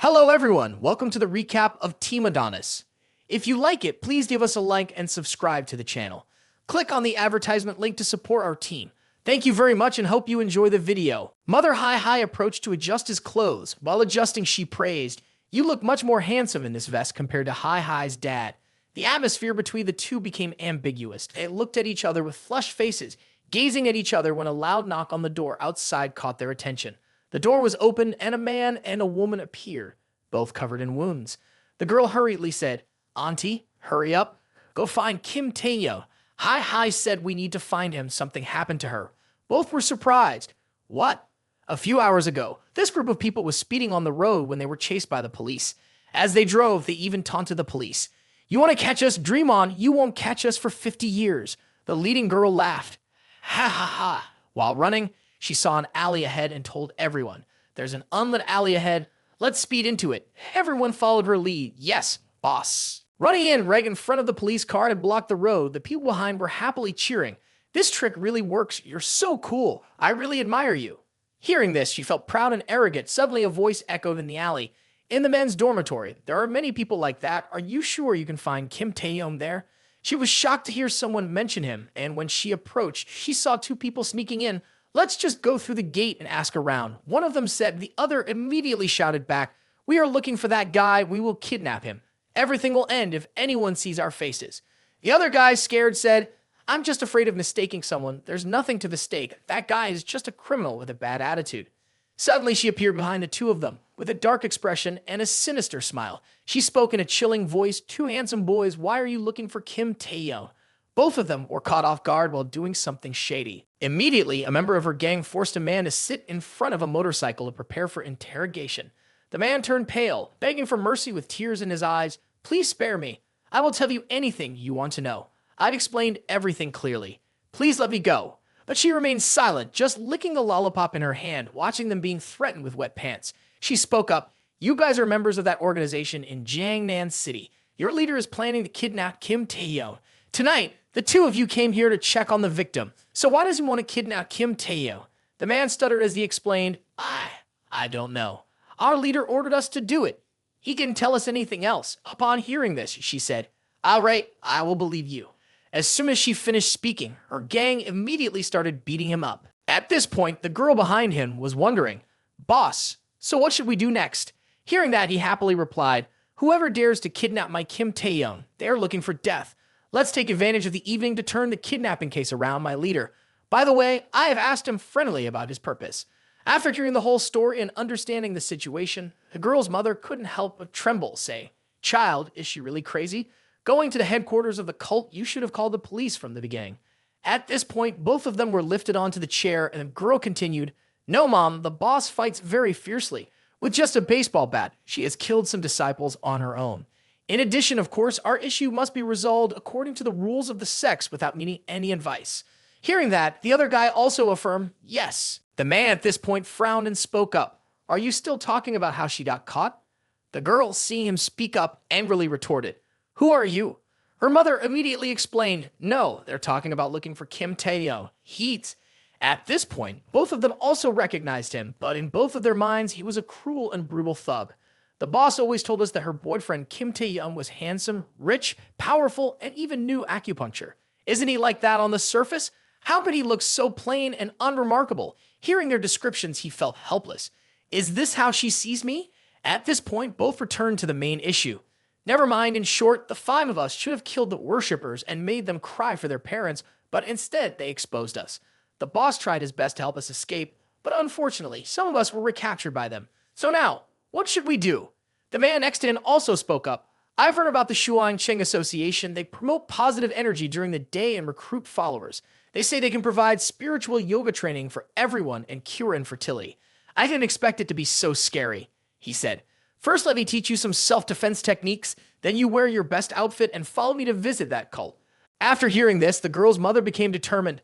Hello everyone, welcome to the recap of Team Adonis. If you like it, please give us a like and subscribe to the channel. Click on the advertisement link to support our team. Thank you very much and hope you enjoy the video. Mother Hi approached to adjust his clothes. While adjusting, she praised, "You look much more handsome in this vest compared to Hi's dad." The atmosphere between the two became ambiguous. They looked at each other with flushed faces, gazing at each other when a loud knock on the door outside caught their attention. The door was opened and a man and a woman appeared, both covered in wounds. The girl hurriedly said, "Auntie, hurry up. Go find Kim Taehyung. Hi said we need to find him. Something happened to her." Both were surprised. What? A few hours ago, this group of people was speeding on the road when they were chased by the police. As they drove, they even taunted the police. "You want to catch us? Dream on. You won't catch us for 50 years. The leading girl laughed. Ha. While running, she saw an alley ahead and told everyone, "There's an unlit alley ahead. Let's speed into it." Everyone followed her lead. "Yes, boss." Running in right in front of the police car and blocked the road, the people behind were happily cheering. "This trick really works. You're so cool. I really admire you." Hearing this, she felt proud and arrogant. Suddenly, a voice echoed in the alley. "In the men's dormitory. There are many people like that. Are you sure you can find Kim Taehyung there?" She was shocked to hear someone mention him, and when she approached, she saw two people sneaking in. "Let's just go through the gate and ask around," one of them said. The other immediately shouted back, "We are looking for that guy. We will kidnap him. Everything will end if anyone sees our faces." The other guy, scared, said, "I'm just afraid of mistaking someone. There's nothing to mistake. That guy is just a criminal with a bad attitude." Suddenly, she appeared behind the two of them with a dark expression and a sinister smile. She spoke in a chilling voice, "Two handsome boys, why are you looking for Kim Taehyung?" Both of them were caught off guard while doing something shady. Immediately, a member of her gang forced a man to sit in front of a motorcycle to prepare for interrogation. The man turned pale, begging for mercy with tears in his eyes. "Please spare me. I will tell you anything you want to know. I've explained everything clearly. Please let me go." But she remained silent, just licking the lollipop in her hand, watching them being threatened with wet pants. She spoke up, "You guys are members of that organization in Jiangnan City. Your leader is planning to kidnap Kim Taehyung. Tonight, the two of you came here to check on the victim. So why does he want to kidnap Kim Taehyung?" The man stuttered as he explained, I don't know. Our leader ordered us to do it. He didn't tell us anything else." Upon hearing this, she said, "All right, I will believe you." As soon as she finished speaking, her gang immediately started beating him up. At this point, the girl behind him was wondering, "Boss, so what should we do next?" Hearing that, he happily replied, "Whoever dares to kidnap my Kim Taehyung, they are looking for death. Let's take advantage of the evening to turn the kidnapping case around my leader. By the way, I have asked him friendly about his purpose." After hearing the whole story and understanding the situation, the girl's mother couldn't help but tremble, saying, "Child, is she really crazy? Going to the headquarters of the cult, you should have called the police from the beginning." At this point, both of them were lifted onto the chair, and the girl continued, "No, Mom, the boss fights very fiercely. With just a baseball bat, she has killed some disciples on her own. In addition, of course, our issue must be resolved according to the rules of the sects without needing any advice." Hearing that, the other guy also affirmed, "Yes." The man at this point frowned and spoke up, "Are you still talking about how she got caught?" The girl, seeing him speak up, angrily retorted, "Who are you?" Her mother immediately explained, "No, they're talking about looking for Kim Taehyung. At this point, both of them also recognized him, but in both of their minds, he was a cruel and brutal thug. The boss always told us that her boyfriend Kim Taehyung was handsome, rich, powerful, and even knew acupuncture. Isn't he like that on the surface? How could he look so plain and unremarkable? Hearing their descriptions, he felt helpless. Is this how she sees me? At this point, both returned to the main issue. Never mind, in short, the five of us should have killed the worshippers and made them cry for their parents, but instead they exposed us. The boss tried his best to help us escape, but unfortunately, some of us were recaptured by them. So now, what should we do?" The man next to him also spoke up, "I've heard about the Cheng Association. They promote positive energy during the day and recruit followers. They say they can provide spiritual yoga training for everyone and cure infertility. I didn't expect it to be so scary," he said. "First, let me teach you some self-defense techniques. Then you wear your best outfit and follow me to visit that cult." After hearing this, the girl's mother became determined.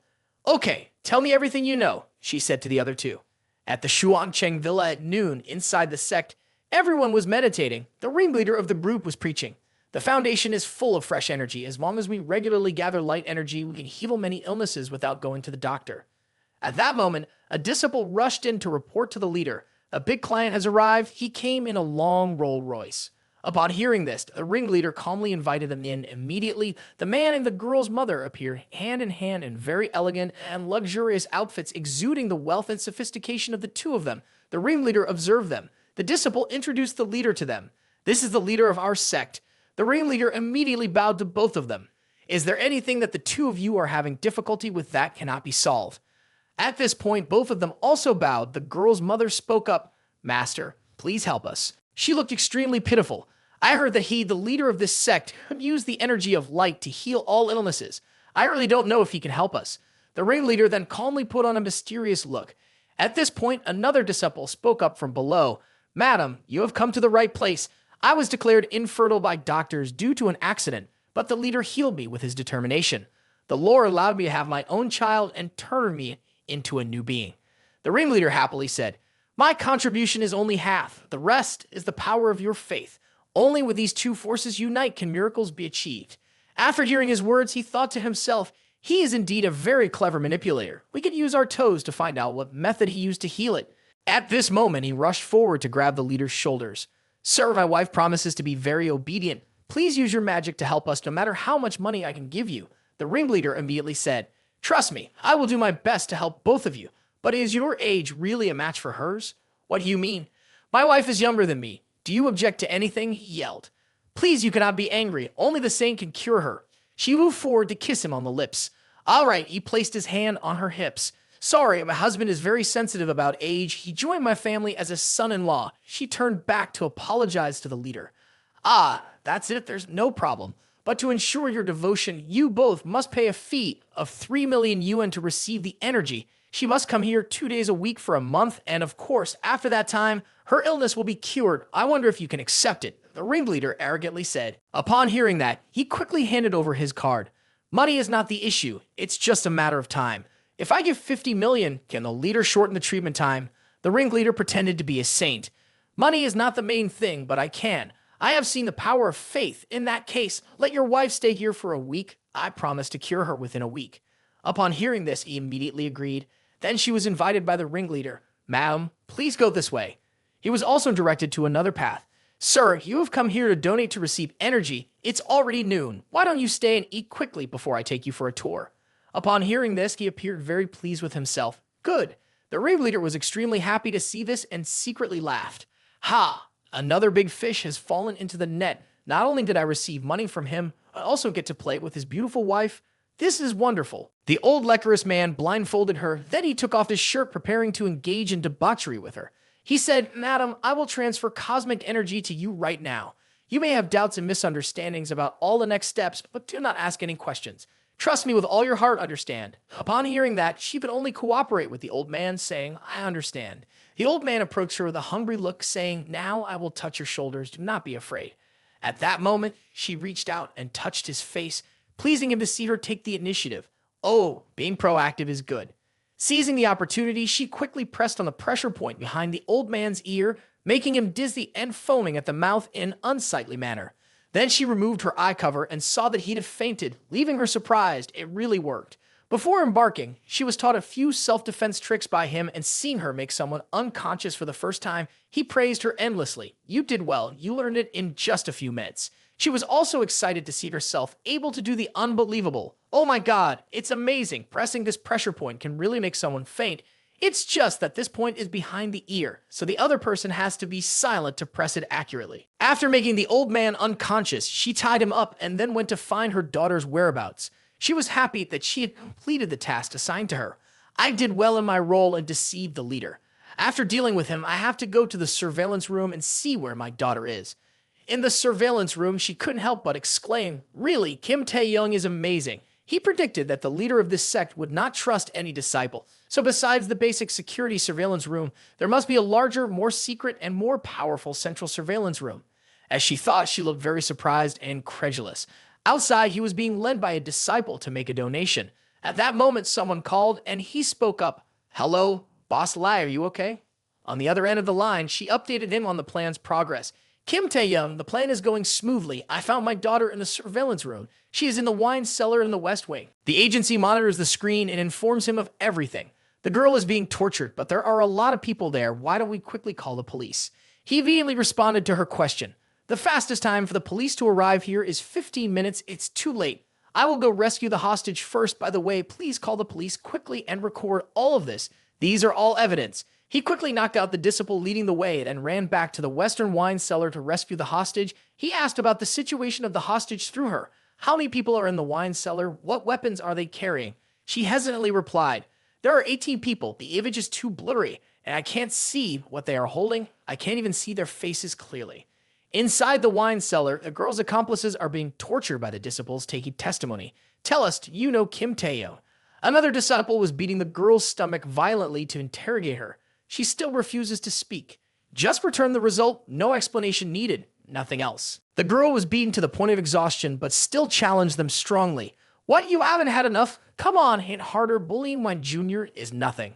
"Okay, tell me everything you know," she said to the other two. At the Cheng villa at noon, inside the sect, everyone was meditating. The ringleader of the group was preaching. "The foundation is full of fresh energy. As long as we regularly gather light energy, we can heal many illnesses without going to the doctor." At that moment, a disciple rushed in to report to the leader. A big client has arrived. He came in a long Rolls Royce. Upon hearing this, the ringleader calmly invited them in. Immediately, the man and the girl's mother appear hand in very elegant and luxurious outfits, exuding the wealth and sophistication of the two of them. The ringleader observed them. The disciple introduced the leader to them. "This is the leader of our sect." The ringleader immediately bowed to both of them. "Is there anything that the two of you are having difficulty with that cannot be solved?" At this point, both of them also bowed. The girl's mother spoke up. "Master, please help us." She looked extremely pitiful. "I heard that he, the leader of this sect, could use the energy of light to heal all illnesses. I really don't know if he can help us." The ringleader then calmly put on a mysterious look. At this point, another disciple spoke up from below. "Madam, you have come to the right place. I was declared infertile by doctors due to an accident, but the leader healed me with his determination. The Lord allowed me to have my own child and turned me into a new being." The ringleader happily said, "My contribution is only half. The rest is the power of your faith. Only with these two forces unite can miracles be achieved." After hearing his words, he thought to himself, he is indeed a very clever manipulator. We could use our toes to find out what method he used to heal it. At this moment, he rushed forward to grab the leader's shoulders. "Sir, my wife promises to be very obedient. Please use your magic to help us no matter how much money I can give you." The ringleader immediately said, "Trust me, I will do my best to help both of you. But is your age really a match for hers?" "What do you mean?" "My wife is younger than me. Do you object to anything?" he yelled. "Please, you cannot be angry. Only the saint can cure her." She moved forward to kiss him on the lips. "All right," he placed his hand on her hips. "Sorry, my husband is very sensitive about age. He joined my family as a son-in-law." She turned back to apologize to the leader. "Ah, that's it. There's no problem. But to ensure your devotion, you both must pay a fee of 3 million yuan to receive the energy. She must come here 2 days a week for a month, and of course, after that time, her illness will be cured. I wonder if you can accept it," the ringleader arrogantly said. Upon hearing that, he quickly handed over his card. "Money is not the issue. It's just a matter of time. If I give 50 million, can the leader shorten the treatment time?" The ringleader pretended to be a saint. "Money is not the main thing, but I can. I have seen the power of faith. In that case, let your wife stay here for a week. I promise to cure her within a week." Upon hearing this, he immediately agreed. Then she was invited by the ringleader. "Madam, please go this way." He was also directed to another path. "Sir, you have come here to donate to receive energy. It's already noon. Why don't you stay and eat quickly before I take you for a tour?" Upon hearing this, he appeared very pleased with himself. "Good." The ringleader was extremely happy to see this and secretly laughed. "Ha! Another big fish has fallen into the net. Not only did I receive money from him, I also get to play with his beautiful wife. This is wonderful." The old lecherous man blindfolded her, then he took off his shirt, preparing to engage in debauchery with her. He said, "Madam, I will transfer cosmic energy to you right now. You may have doubts and misunderstandings about all the next steps, but do not ask any questions. Trust me with all your heart, understand." Upon hearing that, she could only cooperate with the old man, saying, "I understand." The old man approached her with a hungry look, saying, "Now I will touch your shoulders. Do not be afraid." At that moment, she reached out and touched his face, pleasing him to see her take the initiative. Oh, being proactive is good. Seizing the opportunity, she quickly pressed on the pressure point behind the old man's ear, making him dizzy and foaming at the mouth in an unsightly manner. Then she removed her eye cover and saw that he had fainted, leaving her surprised. It really worked. Before embarking, she was taught a few self-defense tricks by him, and seeing her make someone unconscious for the first time, he praised her endlessly. "You did well. You learned it in just a few minutes." She was also excited to see herself able to do the unbelievable. "Oh my God, it's amazing. Pressing this pressure point can really make someone faint. It's just that this point is behind the ear, so the other person has to be silent to press it accurately." After making the old man unconscious, she tied him up and then went to find her daughter's whereabouts. She was happy that she had completed the task assigned to her. "I did well in my role and deceived the leader. After dealing with him, I have to go to the surveillance room and see where my daughter is." In the surveillance room, she couldn't help but exclaim, "Really, Kim Taehyung is amazing." He predicted that the leader of this sect would not trust any disciple. So besides the basic security surveillance room, there must be a larger, more secret, and more powerful central surveillance room. As she thought, she looked very surprised and incredulous. Outside, he was being led by a disciple to make a donation. At that moment, someone called, and he spoke up. "Hello, Boss Lai, are you okay?" On the other end of the line, she updated him on the plan's progress. "Kim Taehyung, the plan is going smoothly. I found my daughter in the surveillance room. She is in the wine cellar in the West Wing." The agency monitors the screen and informs him of everything. The girl is being tortured, but there are a lot of people there. Why don't we quickly call the police? He immediately responded to her question. The fastest time for the police to arrive here is 15 minutes. It's too late. I will go rescue the hostage first. By the way, please call the police quickly and record all of this. These are all evidence. He quickly knocked out the disciple leading the way and ran back to the western wine cellar to rescue the hostage. He asked about the situation of the hostage through her. How many people are in the wine cellar? What weapons are they carrying? She hesitantly replied, there are 18 people. The image is too blurry, and I can't see what they are holding. I can't even see their faces clearly. Inside the wine cellar, the girl's accomplices are being tortured by the disciples taking testimony. Tell us, do you know Kim Taehyung? Another disciple was beating the girl's stomach violently to interrogate her. She still refuses to speak. Just return the result, no explanation needed, nothing else. The girl was beaten to the point of exhaustion, but still challenged them strongly. What, you haven't had enough? Come on, hit harder. Bullying my junior is nothing.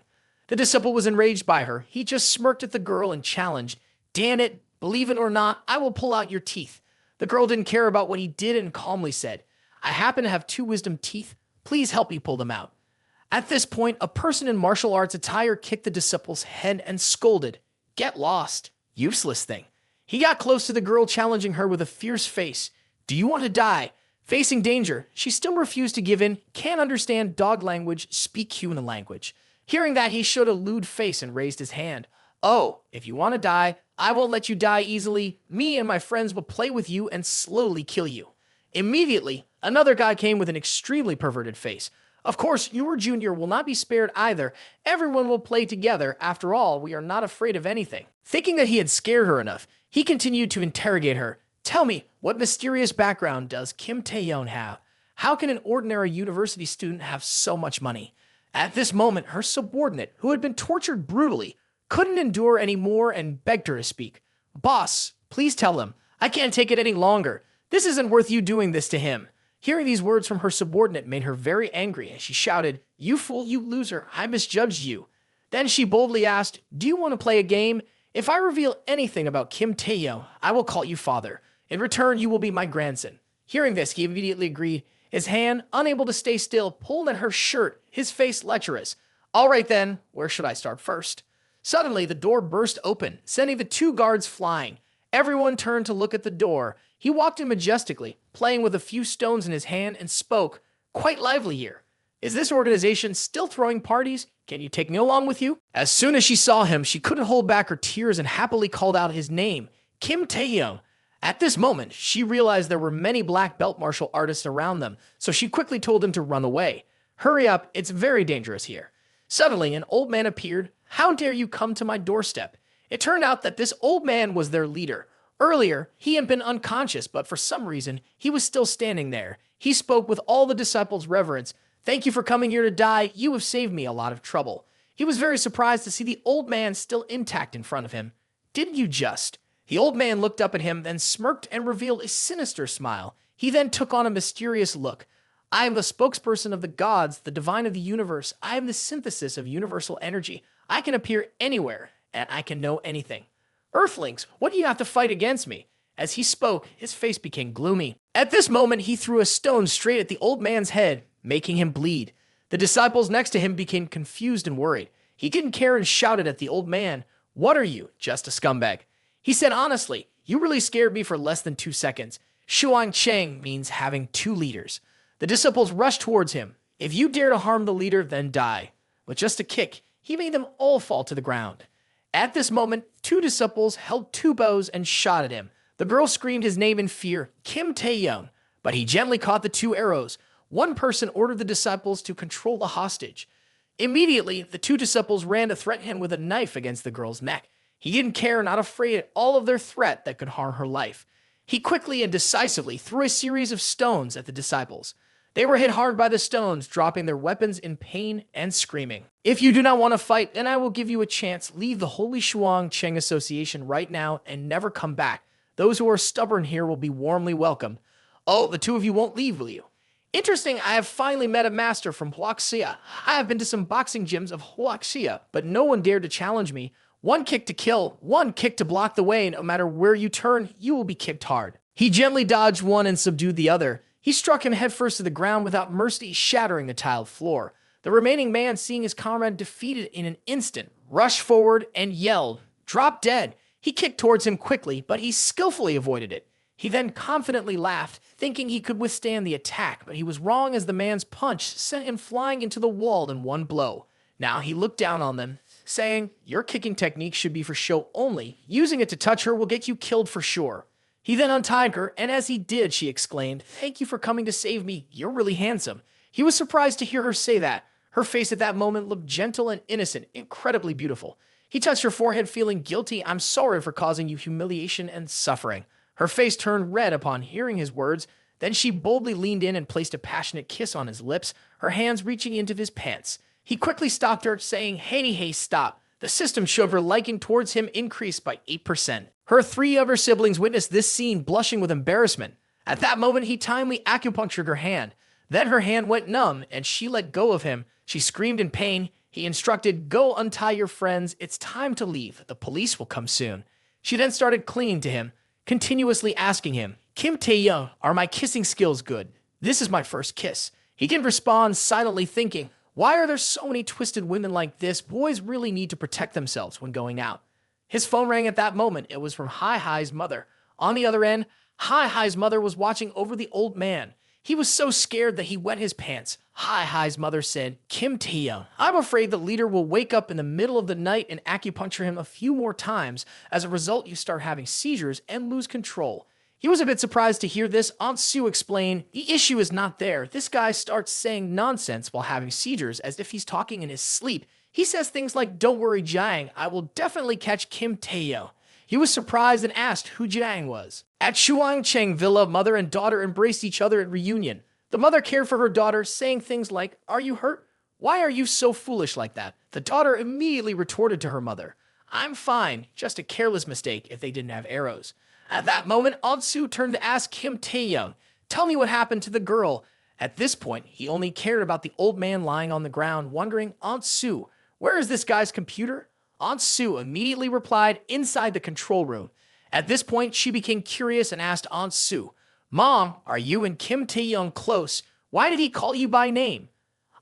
The disciple was enraged by her. He just smirked at the girl and challenged, damn it, believe it or not, I will pull out your teeth. The girl didn't care about what he did and calmly said, I happen to have 2 wisdom teeth. Please help me pull them out. At this point, a person in martial arts attire kicked the disciple's head and scolded, get lost, useless thing. He got close to the girl, challenging her with a fierce face. Do you want to die? Facing danger, she still refused to give in, can't understand dog language, speak human language. Hearing that, he showed a lewd face and raised his hand. Oh, if you want to die, I won't let you die easily. Me and my friends will play with you and slowly kill you. Immediately, another guy came with an extremely perverted face. Of course, your junior will not be spared either. Everyone will play together. After all, we are not afraid of anything. Thinking that he had scared her enough, he continued to interrogate her. Tell me, what mysterious background does Kim Taehyung have? How can an ordinary university student have so much money? At this moment, her subordinate, who had been tortured brutally, couldn't endure any more and begged her to speak. Boss, please tell him. I can't take it any longer. This isn't worth you doing this to him. Hearing these words from her subordinate made her very angry, and she shouted, you fool, you loser, I misjudged you. Then she boldly asked, do you want to play a game? If I reveal anything about Kim Taehyung, I will call you father. In return, you will be my grandson. Hearing this, he immediately agreed. His hand, unable to stay still, pulled at her shirt, his face lecherous. All right then, where should I start first? Suddenly, the door burst open, sending the 2 guards flying. Everyone turned to look at the door. He walked in majestically, playing with a few stones in his hand, and spoke, quite lively here. Is this organization still throwing parties? Can you take me along with you? As soon as she saw him, she couldn't hold back her tears and happily called out his name, Kim Taehyung. At this moment, she realized there were many black belt martial artists around them, so she quickly told him to run away. Hurry up, it's very dangerous here. Suddenly, an old man appeared. How dare you come to my doorstep? It turned out that this old man was their leader. Earlier, he had been unconscious, but for some reason, he was still standing there. He spoke with all the disciples' reverence. Thank you for coming here to die. You have saved me a lot of trouble. He was very surprised to see the old man still intact in front of him. Didn't you just? The old man looked up at him, then smirked and revealed a sinister smile. He then took on a mysterious look. I am the spokesperson of the gods, the divine of the universe. I am the synthesis of universal energy. I can appear anywhere, and I can know anything. Earthlings, what do you have to fight against me? As he spoke, his face became gloomy. At this moment, he threw a stone straight at the old man's head, making him bleed. The disciples next to him became confused and worried. He didn't care and shouted at the old man, what are you? Just a scumbag. He said honestly, you really scared me for less than 2 seconds. Shuang Cheng means having 2 leaders. The disciples rushed towards him. If you dare to harm the leader, then die. With just a kick, he made them all fall to the ground. At this moment, 2 disciples held 2 bows and shot at him. The girl screamed his name in fear, Kim Taehyung, but he gently caught the 2 arrows. One person ordered the disciples to control the hostage. Immediately, the 2 disciples ran to threaten him with a knife against the girl's neck. He didn't care, not afraid at all of their threat that could harm her life. He quickly and decisively threw a series of stones at the disciples. They were hit hard by the stones, dropping their weapons in pain and screaming. If you do not want to fight, then I will give you a chance. Leave the Holy Shuang Cheng Association right now and never come back. Those who are stubborn here will be warmly welcomed. Oh, the 2 of you won't leave, will you? Interesting, I have finally met a master from Huaxia. I have been to some boxing gyms of Huaxia, but no one dared to challenge me. 1 kick to kill, 1 kick to block the way. No matter where you turn, you will be kicked hard. He gently dodged one and subdued the other. He struck him headfirst to the ground without mercy, shattering the tiled floor. The remaining man, seeing his comrade defeated in an instant, rushed forward and yelled, "Drop dead!" He kicked towards him quickly, but he skillfully avoided it. He then confidently laughed, thinking he could withstand the attack, but he was wrong as the man's punch sent him flying into the wall in one blow. Now he looked down on them, saying, "Your kicking technique should be for show only. Using it to touch her will get you killed for sure." He then untied her, and as he did, she exclaimed, "Thank you for coming to save me. You're really handsome." He was surprised to hear her say that. Her face at that moment looked gentle and innocent, incredibly beautiful. He touched her forehead, feeling guilty. "I'm sorry for causing you humiliation and suffering." Her face turned red upon hearing his words. Then she boldly leaned in and placed a passionate kiss on his lips, her hands reaching into his pants. He quickly stopped her, saying, "Hey, stop." The system showed her liking towards him increased by 8%. Her 3 of her siblings witnessed this scene, blushing with embarrassment. At that moment, he timely acupunctured her hand. Then her hand went numb, and she let go of him. She screamed in pain. He instructed, "Go untie your friends. It's time to leave. The police will come soon." She then started clinging to him, continuously asking him, "Kim Taehyung, are my kissing skills good? This is my first kiss." He can respond, silently thinking, "Why are there so many twisted women like this? Boys really need to protect themselves when going out." His phone rang at that moment. It was from Hi's mother. On the other end, Hi's mother was watching over the old man. He was so scared that he wet his pants. Hi's mother said, "Kim Taehyung, I'm afraid the leader will wake up in the middle of the night and acupuncture him a few more times. As a result, you start having seizures and lose control." He was a bit surprised to hear this. Aunt Sue explained, "The issue is not there. This guy starts saying nonsense while having seizures as if he's talking in his sleep. He says things like, 'Don't worry, Jiang, I will definitely catch Kim Taehyung.'" He was surprised and asked who Jiang was. At Shuangcheng Villa, mother and daughter embraced each other at reunion. The mother cared for her daughter, saying things like, "Are you hurt? Why are you so foolish like that?" The daughter immediately retorted to her mother, "I'm fine, just a careless mistake if they didn't have arrows." At that moment, Aunt Sue turned to ask Kim Taehyung, "Tell me what happened to the girl." At this point, he only cared about the old man lying on the ground, wondering, "Aunt Sue, where is this guy's computer?" Aunt Sue immediately replied, "Inside the control room." At this point, she became curious and asked Aunt Sue, "Mom, are you and Kim Taehyung close? Why did he call you by name?"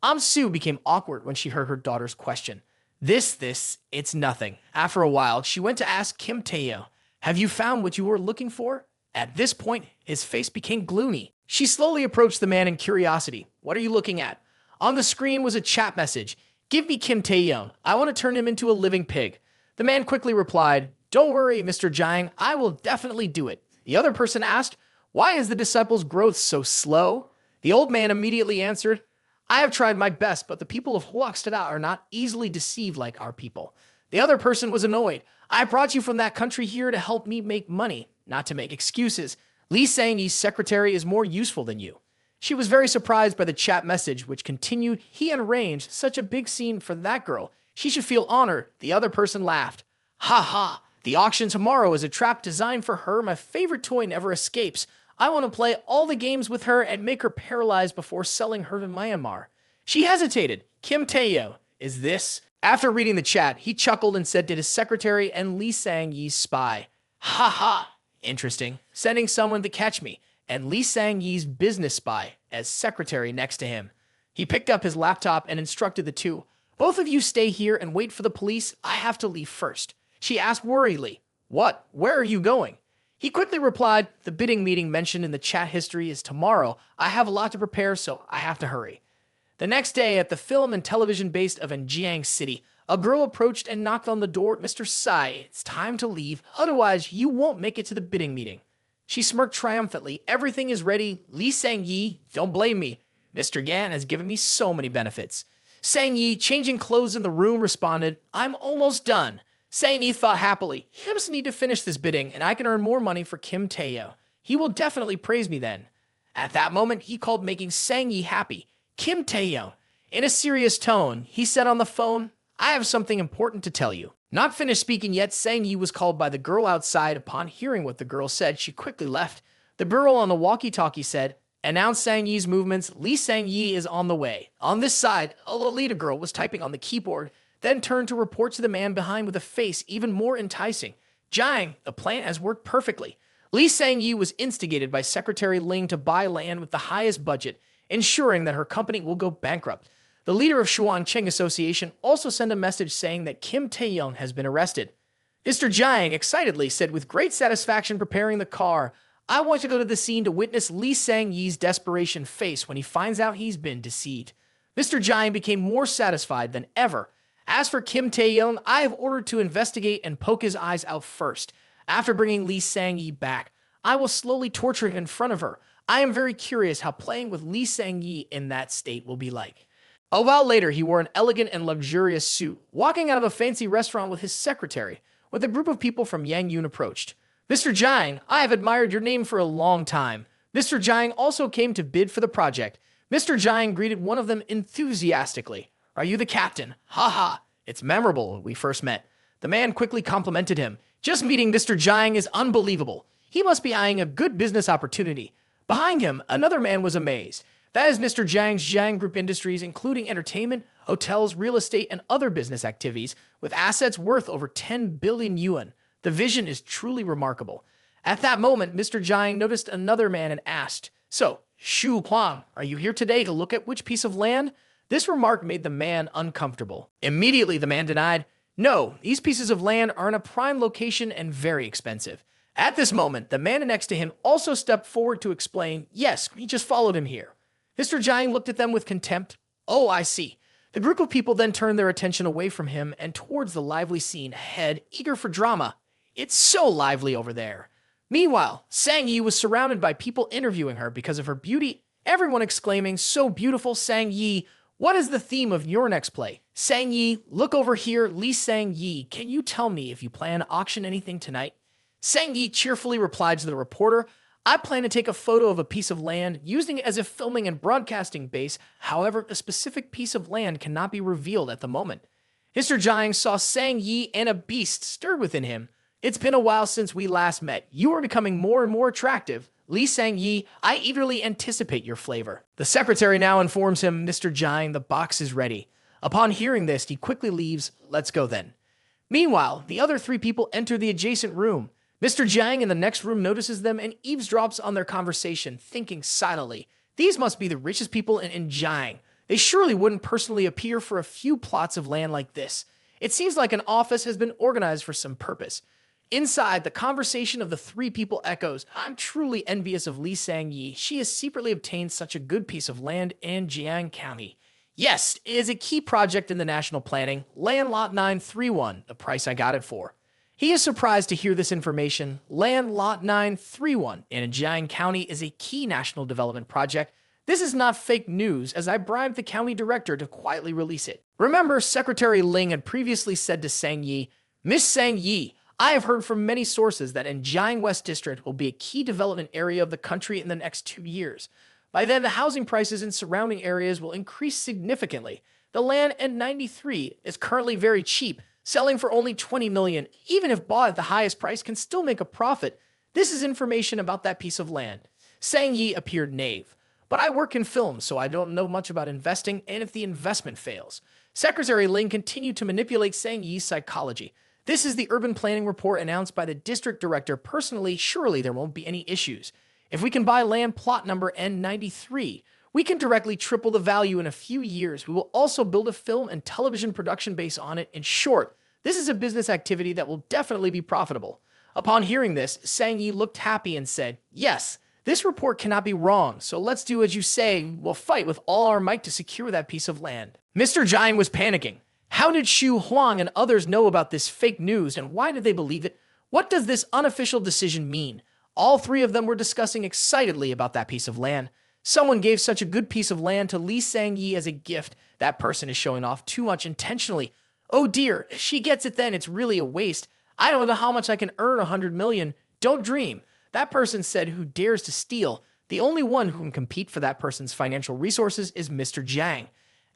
Aunt Sue became awkward when she heard her daughter's question. It's nothing." After a while, she went to ask Kim Taehyung, "Have you found what you were looking for?" At this point, his face became gloomy. She slowly approached the man in curiosity. "What are you looking at?" On the screen was a chat message. "Give me Kim Taehyung. I want to turn him into a living pig." The man quickly replied, "Don't worry, Mr. Jiang. I will definitely do it." The other person asked, "Why is the disciple's growth so slow?" The old man immediately answered, "I have tried my best, but the people of Huaxtada are not easily deceived like our people." The other person was annoyed. "I brought you from that country here to help me make money, not to make excuses. Lee Sang-yi's secretary is more useful than you." She was very surprised by the chat message, which continued, "He arranged such a big scene for that girl. She should feel honored." The other person laughed. "Ha ha! The auction tomorrow is a trap designed for her. My favorite toy never escapes. I want to play all the games with her and make her paralyzed before selling her to Myanmar." She hesitated. "Kim Taehyung, is this?" After reading the chat, he chuckled and said to his secretary and Lee Sang-yi's spy, "Ha ha! Interesting. Sending someone to catch me, and Lee Sang-yi's business spy as secretary next to him." He picked up his laptop and instructed the two, "Both of you stay here and wait for the police. I have to leave first." She asked worriedly, "What? Where are you going?" He quickly replied, "The bidding meeting mentioned in the chat history is tomorrow. I have a lot to prepare, so I have to hurry." The next day, at the film and television base of Enjiang City, a girl approached and knocked on the door. "Mr. Sai, it's time to leave. Otherwise, you won't make it to the bidding meeting." She smirked triumphantly. "Everything is ready. Lee Sang-yi, don't blame me. Mr. Gan has given me so many benefits." Sang-yi, changing clothes in the room, responded, "I'm almost done." Sang-yi thought happily, "He just need to finish this bidding, and I can earn more money for Kim Taehyung. He will definitely praise me then." At that moment, he called, making Sang-yi happy. "Kim Taehyung." In a serious tone, he said on the phone, "I have something important to tell you." Not finished speaking yet, Sang-yi was called by the girl outside. Upon hearing what the girl said, she quickly left. The girl on the walkie-talkie said, "Announce Sang-yi's movements. Lee Sang-yi is on the way." On this side, a Lolita girl was typing on the keyboard, then turned to report to the man behind with a face even more enticing. "Jiang, the plan has worked perfectly." Lee Sang-yi was instigated by Secretary Ling to buy land with the highest budget, ensuring that her company will go bankrupt. The leader of Shuangcheng Association also sent a message saying that Kim Taehyung has been arrested. Mr. Jiang excitedly said with great satisfaction preparing the car, "I want to go to the scene to witness Lee Sang-yi's desperation face when he finds out he's been deceived." Mr. Jiang became more satisfied than ever. "As for Kim Taehyung, I have ordered to investigate and poke his eyes out first. After bringing Lee Sang-yi back, I will slowly torture him in front of her. I am very curious how playing with Lee Sang-yi in that state will be like." A while later, he wore an elegant and luxurious suit, walking out of a fancy restaurant with his secretary, when a group of people from Yangyun approached. "Mr. Jiang, I have admired your name for a long time." Mr. Jiang also came to bid for the project. Mr. Jiang greeted one of them enthusiastically. "Are you the captain? Ha ha, it's memorable when we first met." The man quickly complimented him. "Just meeting Mr. Jiang is unbelievable. He must be eyeing a good business opportunity." Behind him, another man was amazed. That is Mr. Jiang's Jiang Group Industries, including entertainment, hotels, real estate, and other business activities, with assets worth over 10 billion yuan. The vision is truly remarkable. At that moment, Mr. Jiang noticed another man and asked, "So, Xu Huang, are you here today to look at which piece of land?" This remark made the man uncomfortable. Immediately, the man denied, "No, these pieces of land are in a prime location and very expensive." At this moment, the man next to him also stepped forward to explain, "Yes, we just followed him here." Mr. Jiang looked at them with contempt. "Oh, I see." The group of people then turned their attention away from him and towards the lively scene ahead, eager for drama. "It's so lively over there." Meanwhile, Sang-yi was surrounded by people interviewing her because of her beauty, everyone exclaiming, "So beautiful, Sang-yi! What is the theme of your next play?" "Sang-yi, look over here, Lee Sang-yi. Can you tell me if you plan to auction anything tonight?" Sang-yi cheerfully replied to the reporter, "I plan to take a photo of a piece of land, using it as a filming and broadcasting base. However, a specific piece of land cannot be revealed at the moment." Mr. Jiang saw Sang-yi and a beast stirred within him. "It's been a while since we last met. You are becoming more and more attractive. Lee Sang-yi, I eagerly anticipate your flavor." The secretary now informs him, "Mr. Jiang, the box is ready." Upon hearing this, he quickly leaves. "Let's go then." Meanwhile, the other three people enter the adjacent room. Mr. Jiang in the next room notices them and eavesdrops on their conversation, thinking silently, "These must be the richest people in Jiang. They surely wouldn't personally appear for a few plots of land like this. It seems like an office has been organized for some purpose." Inside, the conversation of the three people echoes, "I'm truly envious of Lee Sang-yi. She has secretly obtained such a good piece of land in Jiang County. Yes, it is a key project in the national planning. Land Lot 931, the price I got it for." He is surprised to hear this information. Land Lot 931 in Jiang County is a key national development project. This is not fake news, as I bribed the county director to quietly release it. Remember, Secretary Ling had previously said to Sang-yi, "Miss Sang-yi, I have heard from many sources that in Jiang West District will be a key development area of the country in the next 2 years. By then, the housing prices in surrounding areas will increase significantly. The land in 93 is currently very cheap, selling for only 20 million. Even if bought at the highest price, can still make a profit. This is information about that piece of land." Sang-yi appeared naive. "But I work in film, so I don't know much about investing, and if the investment fails." Secretary Ling continued to manipulate Sang-yi's psychology. "This is the urban planning report announced by the district director personally. Surely there won't be any issues. If we can buy land plot number N93, we can directly triple the value in a few years. We will also build a film and television production base on it. In short, this is a business activity that will definitely be profitable." Upon hearing this, Sang-yi looked happy and said, "Yes, this report cannot be wrong, so let's do as you say. We'll fight with all our might to secure that piece of land." Mr. Jiang was panicking. How did Xu Huang and others know about this fake news, and why did they believe it? What does this unofficial decision mean? All three of them were discussing excitedly about that piece of land. Someone gave such a good piece of land to Lee Sang-yi as a gift. That person is showing off too much intentionally. Oh dear, if she gets it then it's really a waste. I don't know how much I can earn 100 million. Don't dream. That person said, "Who dares to steal?" The only one who can compete for that person's financial resources is Mr. Jiang.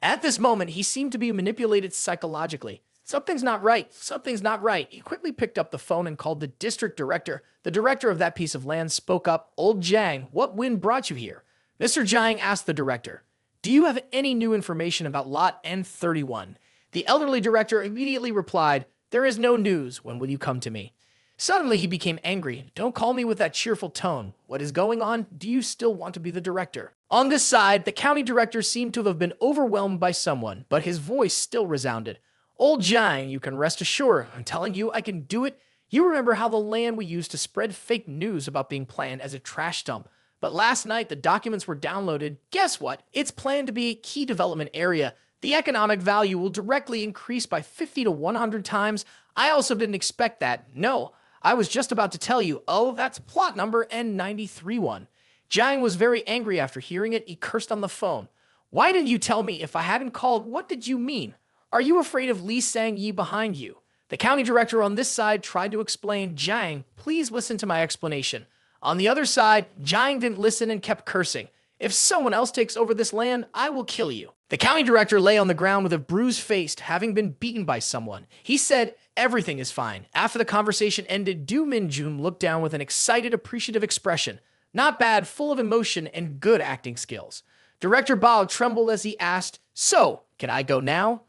At this moment, he seemed to be manipulated psychologically. Something's not right. Something's not right. He quickly picked up the phone and called the district director. The director of that piece of land spoke up. "Old Jiang, what wind brought you here?" Mr. Jiang asked the director, "Do you have any new information about Lot N31? The elderly director immediately replied, "There is no news. When will you come to me?" Suddenly, he became angry. "Don't call me with that cheerful tone. What is going on? Do you still want to be the director?" On this side, the county director seemed to have been overwhelmed by someone, but his voice still resounded. Old Jiang, you can rest assured. I'm telling you, I can do it. You remember how the land we used to spread fake news about being planned as a trash dump. But last night, the documents were downloaded. Guess what? It's planned to be a key development area. The economic value will directly increase by 50 to 100 times. I also didn't expect that. No, I was just about to tell you, oh, that's plot number N93-1. Jiang was very angry after hearing it. He cursed on the phone. Why didn't you tell me? If I hadn't called, what did you mean? Are you afraid of Lee Sang-yi behind you? The county director on this side tried to explain. Jiang, please listen to my explanation. On the other side, Jiang didn't listen and kept cursing. If someone else takes over this land, I will kill you. The county director lay on the ground with a bruised face, having been beaten by someone. He said, everything is fine. After the conversation ended, Do Min-jun looked down with an excited, appreciative expression. Not bad, full of emotion and good acting skills. Director Bao trembled as he asked, so, can I go now?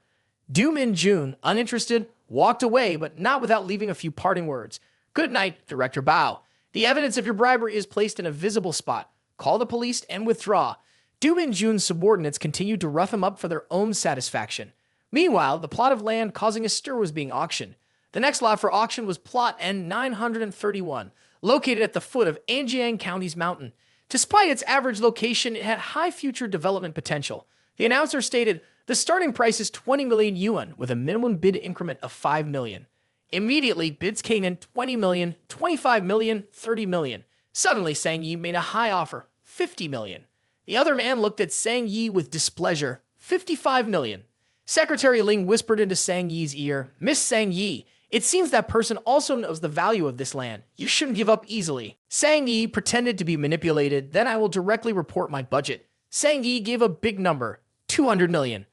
Do Min-jun, uninterested, walked away, but not without leaving a few parting words. Good night, Director Bao. The evidence of your bribery is placed in a visible spot. Call the police and withdraw. Do Min-jun's subordinates continued to rough him up for their own satisfaction. Meanwhile, the plot of land causing a stir was being auctioned. The next lot for auction was plot N931, located at the foot of Anjiang County's mountain. Despite its average location, it had high future development potential. The announcer stated, the starting price is 20 million yuan, with a minimum bid increment of 5 million. Immediately, bids came in 20 million, 25 million, 30 million. Suddenly, Sang-yi made a high offer, 50 million. The other man looked at Sang-yi with displeasure, 55 million. Secretary Ling whispered into Sang-yi's ear, Miss Sang-yi, it seems that person also knows the value of this land. You shouldn't give up easily. Sang-yi pretended to be manipulated, then I will directly report my budget. Sang-yi gave a big number, 200 million.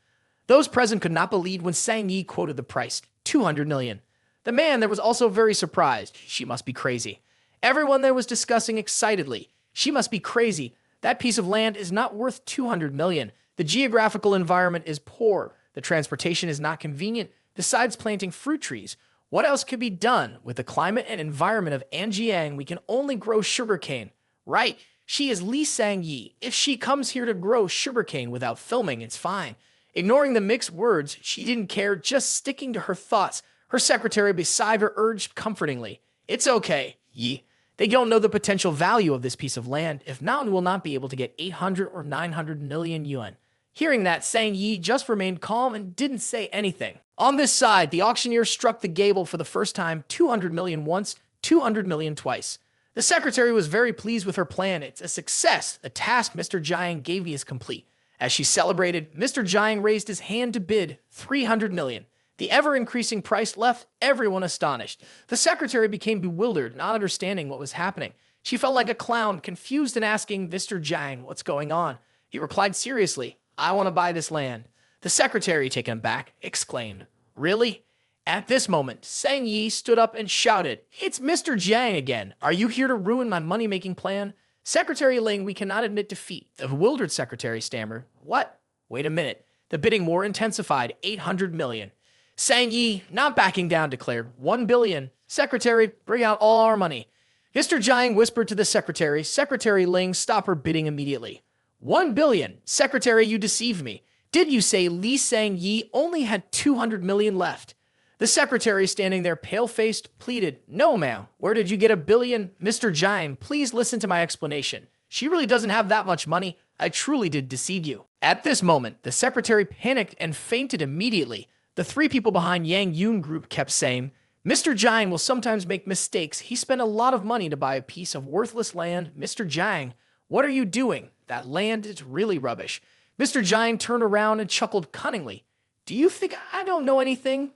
Those present could not believe when Sang-yi quoted the price, 200 million. The man there was also very surprised. She must be crazy. Everyone there was discussing excitedly. She must be crazy. That piece of land is not worth 200 million. The geographical environment is poor. The transportation is not convenient. Besides planting fruit trees, what else could be done? With the climate and environment of Anjiang, we can only grow sugarcane. Right, she is Lee Sang-yi. If she comes here to grow sugarcane without filming, it's fine. Ignoring the mixed words, she didn't care, just sticking to her thoughts. Her secretary beside her urged comfortingly, it's okay, Yi. They don't know the potential value of this piece of land. If not, we will not be able to get 800 or 900 million yuan. Hearing that, Sang-yi just remained calm and didn't say anything. On this side, the auctioneer struck the gable for the first time, 200 million once, 200 million twice. The secretary was very pleased with her plan. It's a success. The task Mr. Jiang gave me is complete. As she celebrated, Mr. Jiang raised his hand to bid 300 million. The ever-increasing price left everyone astonished. The secretary became bewildered, not understanding what was happening. She felt like a clown, confused and asking Mr. Jiang what's going on. He replied seriously, I want to buy this land. The secretary, taken aback, exclaimed, really? At this moment, Sang-yi stood up and shouted, it's Mr. Jiang again. Are you here to ruin my money-making plan? Secretary Ling, we cannot admit defeat. The bewildered secretary stammered, what? Wait a minute. The bidding war intensified, 800 million. Sang-yi, not backing down, declared, 1 billion. Secretary, bring out all our money. Mr. Jiang whispered to the secretary. Secretary Ling, stop her bidding immediately. 1 billion. Secretary, you deceived me. Did you say Lee Sang-yi only had 200 million left? The secretary, standing there pale-faced, pleaded, no, ma'am. Where did you get 1 billion? Mr. Jiang, please listen to my explanation. She really doesn't have that much money. I truly did deceive you. At this moment, the secretary panicked and fainted immediately. The three people behind Yang Yun Group kept saying, Mr. Jiang will sometimes make mistakes. He spent a lot of money to buy a piece of worthless land. Mr. Jiang, what are you doing? That land is really rubbish. Mr. Jiang turned around and chuckled cunningly. Do you think I don't know anything?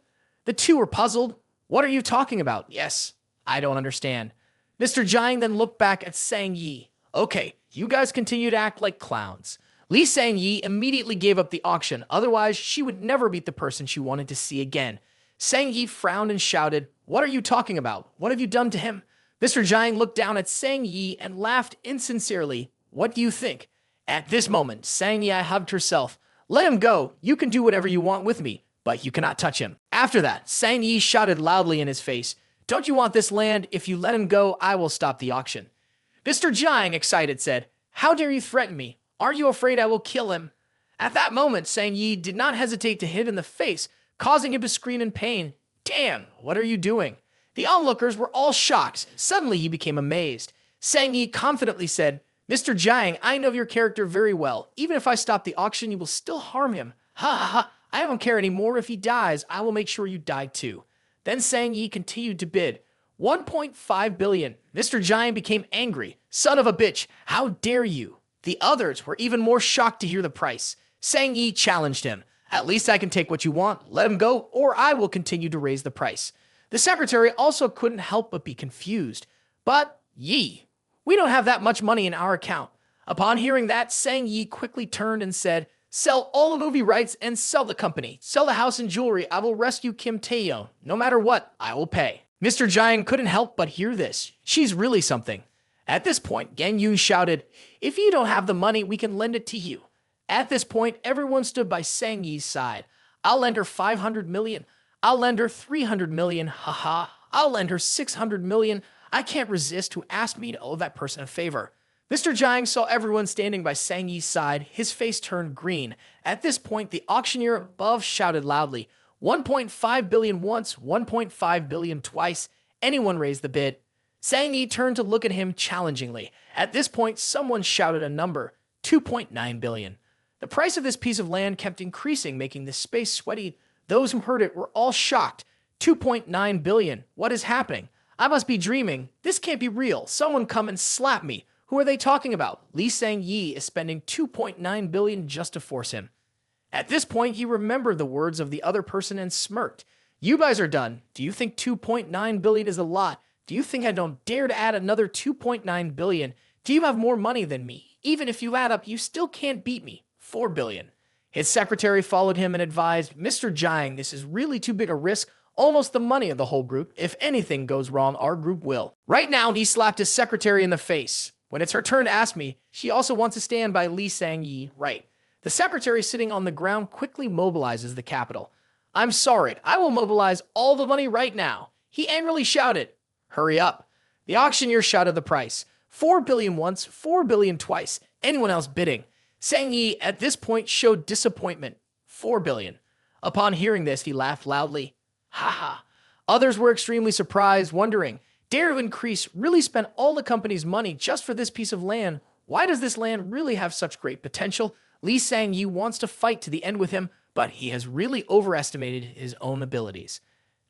The two were puzzled. What are you talking about? Yes, I don't understand. Mr. Jiang then looked back at Sang-yi. Okay, you guys continue to act like clowns. Lee Sang-yi immediately gave up the auction, otherwise she would never meet the person she wanted to see again. Sang-yi frowned and shouted, what are you talking about? What have you done to him? Mr. Jiang looked down at Sang-yi and laughed insincerely. What do you think? At this moment, Sang-yi hugged herself. Let him go. You can do whatever you want with me, but you cannot touch him. After that, Sang-yi shouted loudly in his face, don't you want this land? If you let him go, I will stop the auction. Mr. Jiang, excited, said, how dare you threaten me? Are you afraid I will kill him? At that moment, Sang Yi did not hesitate to hit in the face, causing him to scream in pain. Damn, what are you doing? The onlookers were all shocked. Suddenly, he became amazed. Sang Yi confidently said, Mr. Jiang, I know your character very well. Even if I stop the auction, you will still harm him. Ha ha ha, I don't care anymore. If he dies, I will make sure you die too. Then Sang Yi continued to bid. 1.5 billion. Mr. Jiang became angry. Son of a bitch, how dare you? The others were even more shocked to hear the price. Sang Yi challenged him. At least I can take what you want. Let him go, or I will continue to raise the price. The secretary also couldn't help but be confused. But Yi, we don't have that much money in our account. Upon hearing that, Sang Yi quickly turned and said, sell all the movie rights and sell the company. Sell the house and jewelry. I will rescue Kim Taehyung. No matter what, I will pay. Mr. Jiang couldn't help but hear this. She's really something. At this point, Gang Yu shouted, if you don't have the money, we can lend it to you. At this point, everyone stood by Sang Yi's side. I'll lend her 500 million. I'll lend her 300 million. Haha. I'll lend her 600 million. I can't resist who asked me to owe that person a favor. Mr. Jiang saw everyone standing by Sang Yi's side. His face turned green. At this point, the auctioneer above shouted loudly, 1.5 billion once, 1.5 billion twice. Anyone raised the bid. Sang Yi turned to look at him challengingly. At this point, someone shouted a number, 2.9 billion. The price of this piece of land kept increasing, making the space sweaty. Those who heard it were all shocked. 2.9 billion. What is happening? I must be dreaming. This can't be real. Someone come and slap me. Who are they talking about? Lee Sang Yi is spending 2.9 billion just to force him. At this point, he remembered the words of the other person and smirked. You guys are done. Do you think 2.9 billion is a lot? Do you think I don't dare to add another 2.9 billion? Do you have more money than me? Even if you add up, you still can't beat me. 4 billion. His secretary followed him and advised, Mr. Jiang, this is really too big a risk. Almost the money of the whole group. If anything goes wrong, our group will. Right now, he slapped his secretary in the face. When it's her turn to ask me, she also wants to stand by Lee Sang Yi, right? The secretary sitting on the ground quickly mobilizes the capital. I'm sorry, I will mobilize all the money right now. He angrily shouted, hurry up. The auctioneer shouted the price. 4 billion once, 4 billion twice. Anyone else bidding? Sang Yi at this point showed disappointment. 4 billion. Upon hearing this, he laughed loudly. Ha ha. Others were extremely surprised, wondering, dare to increase really spent all the company's money just for this piece of land. Why does this land really have such great potential? Lee Sang Yi wants to fight to the end with him, but he has really overestimated his own abilities.